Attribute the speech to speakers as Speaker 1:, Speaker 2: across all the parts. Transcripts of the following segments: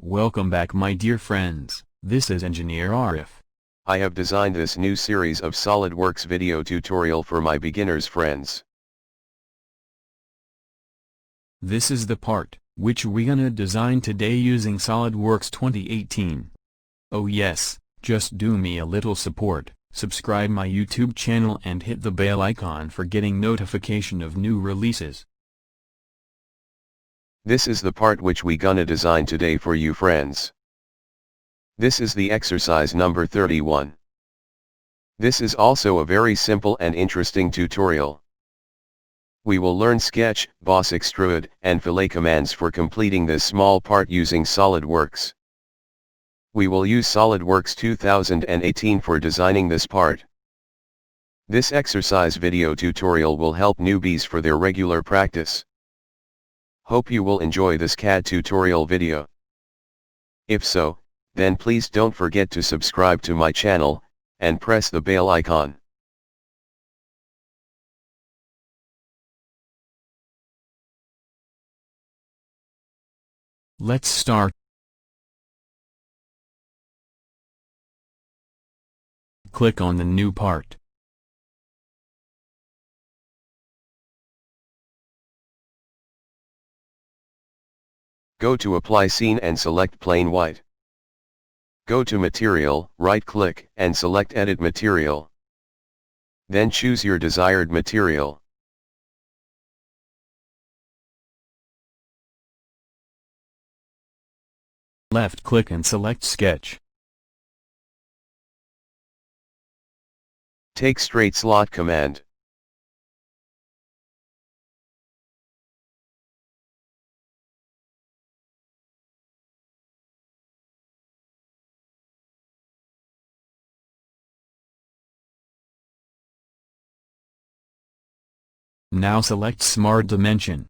Speaker 1: Welcome back my dear friends, this is Engineer Arif.
Speaker 2: I have designed this new series of SolidWorks video tutorial for my beginners friends.
Speaker 1: This is the part, which we gonna design today using SolidWorks 2018. Oh yes, just do me a little support, subscribe my YouTube channel and hit the bell icon for getting notification of new releases.
Speaker 2: This is the part which we gonna design today for you friends. This is the exercise number 31. This is also a very simple and interesting tutorial. We will learn sketch, boss extrude, and fillet commands for completing this small part using SolidWorks. We will use SolidWorks 2018 for designing this part. This exercise video tutorial will help newbies for their regular practice. Hope you will enjoy this CAD tutorial video. If so, then please don't forget to subscribe to my channel, and press the bell icon.
Speaker 1: Let's start. Click on the new part.
Speaker 2: Go to Apply Scene and select Plain White. Go to Material, right-click, and select Edit Material. Then choose your desired material.
Speaker 1: Left-click and select Sketch.
Speaker 2: Take Straight Slot command.
Speaker 1: Now select Smart Dimension.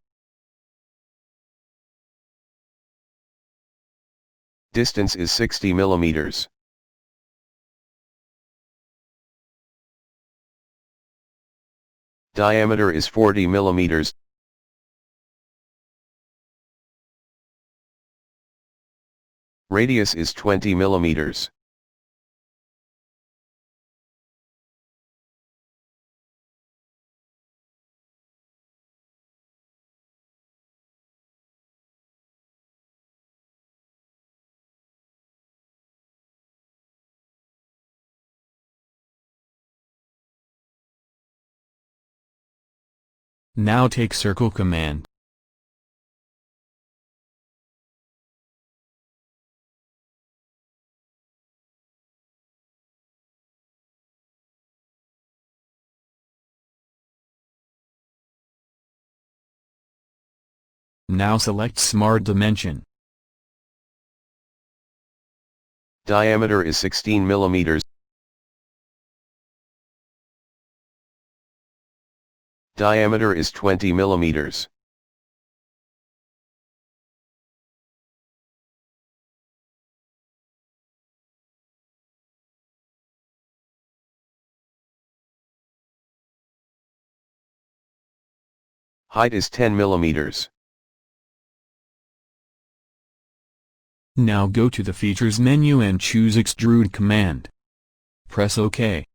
Speaker 2: Distance is 60 millimeters. Diameter is 40 millimeters. Radius is 20 millimeters.
Speaker 1: Now take Circle command. Now select Smart Dimension.
Speaker 2: Diameter is 16 millimeters. Diameter is 20 millimeters. Height is 10 millimeters.
Speaker 1: Now go to the Features menu and choose Extrude command. Press OK.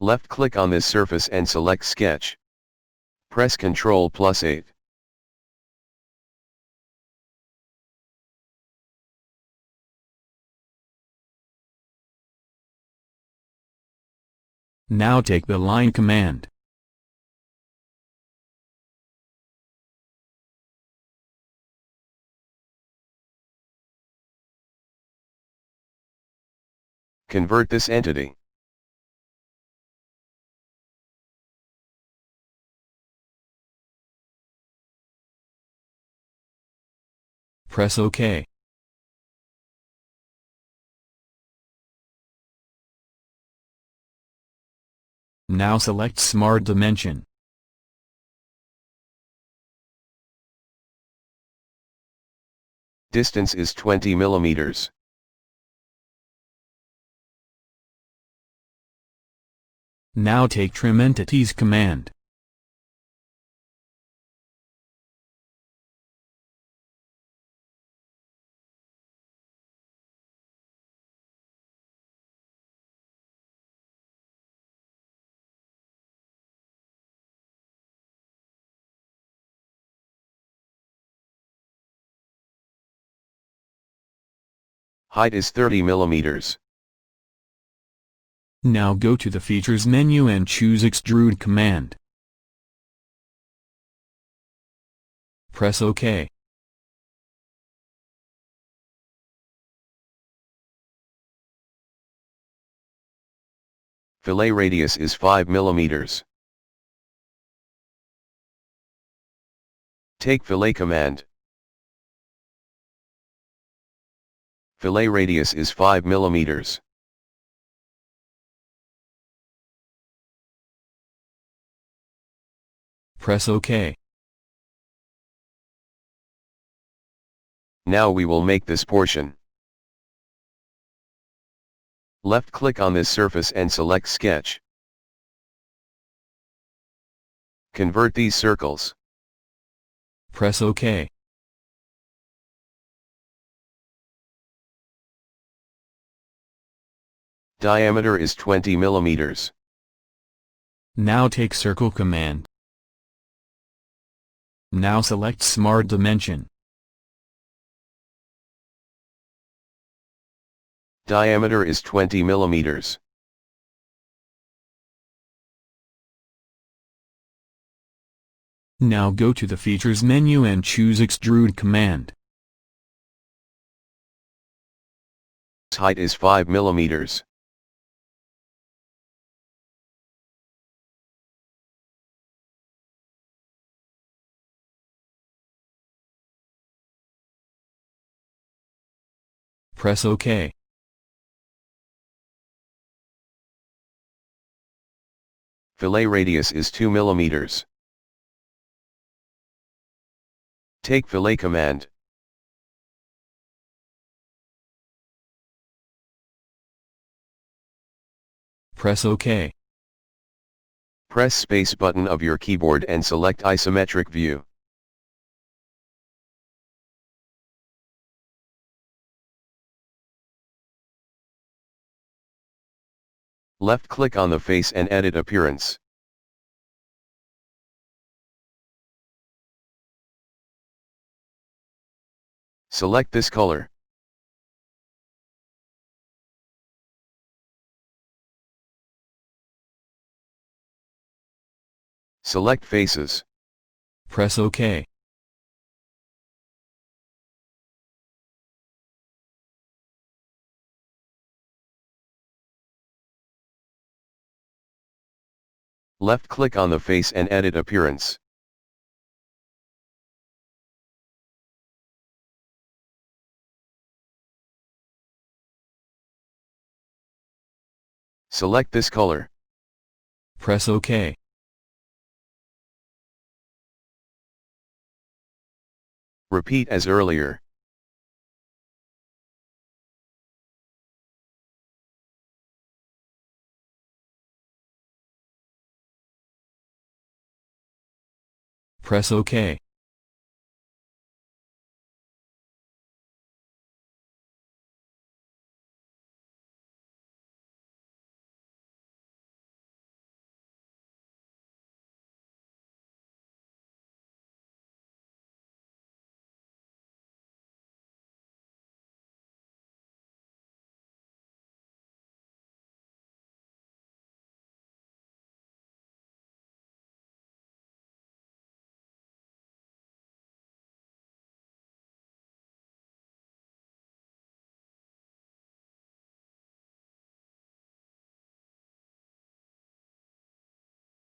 Speaker 2: Left-click on this surface and select Sketch. Press Ctrl+8.
Speaker 1: Now take the Line command.
Speaker 2: Convert this entity.
Speaker 1: Press OK. Now select Smart Dimension.
Speaker 2: Distance is 20 millimeters.
Speaker 1: Now take Trim Entities command.
Speaker 2: Height is 30 millimeters.
Speaker 1: Now go to the Features menu and choose Extrude command. Press OK.
Speaker 2: Fillet radius is 5 millimeters. Take Fillet command. Fillet radius is 5 millimeters.
Speaker 1: Press OK.
Speaker 2: Now we will make this portion. Left-click on this surface and select Sketch. Convert these circles.
Speaker 1: Press OK.
Speaker 2: Diameter is 20 millimeters.
Speaker 1: Now take Circle command. Now select Smart Dimension.
Speaker 2: Diameter is 20 millimeters.
Speaker 1: Now go to the Features menu and choose Extrude command.
Speaker 2: Height is 5 millimeters.
Speaker 1: Press OK.
Speaker 2: Fillet radius is 2 millimeters. Take Fillet command.
Speaker 1: Press OK.
Speaker 2: Press space button of your keyboard and select isometric view. Left-click on the face and edit appearance. Select this color. Select faces.
Speaker 1: Press OK.
Speaker 2: Left-click on the face and edit appearance. Select this color.
Speaker 1: Press OK.
Speaker 2: Repeat as earlier.
Speaker 1: Press OK.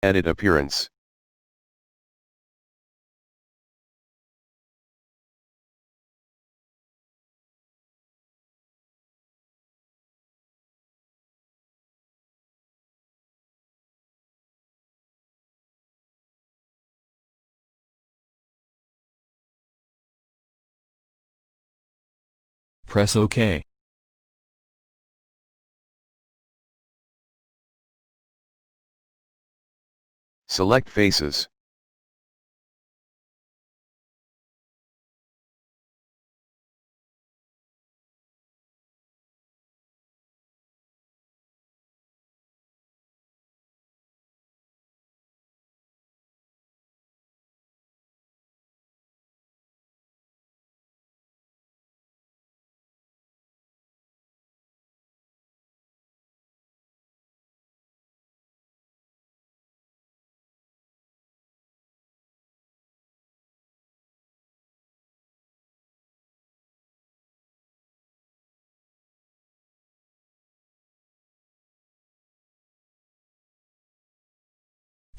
Speaker 2: Edit appearance.
Speaker 1: Press OK.
Speaker 2: Select faces.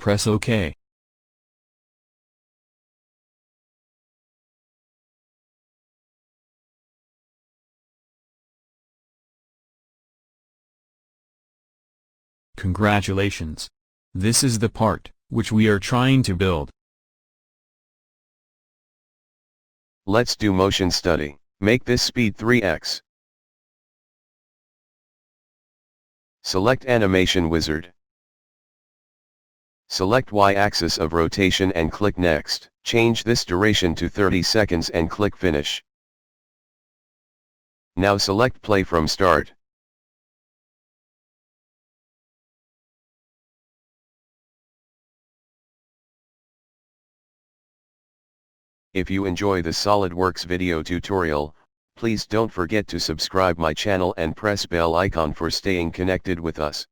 Speaker 1: Press OK. Congratulations! This is the part which we are trying to build.
Speaker 2: Let's do motion study. Make this speed 3x. Select Animation Wizard. Select Y-axis of rotation and click Next. Change this duration to 30 seconds and click Finish. Now select Play from Start. If you enjoy the SolidWorks video tutorial, please don't forget to subscribe my channel and press bell icon for staying connected with us.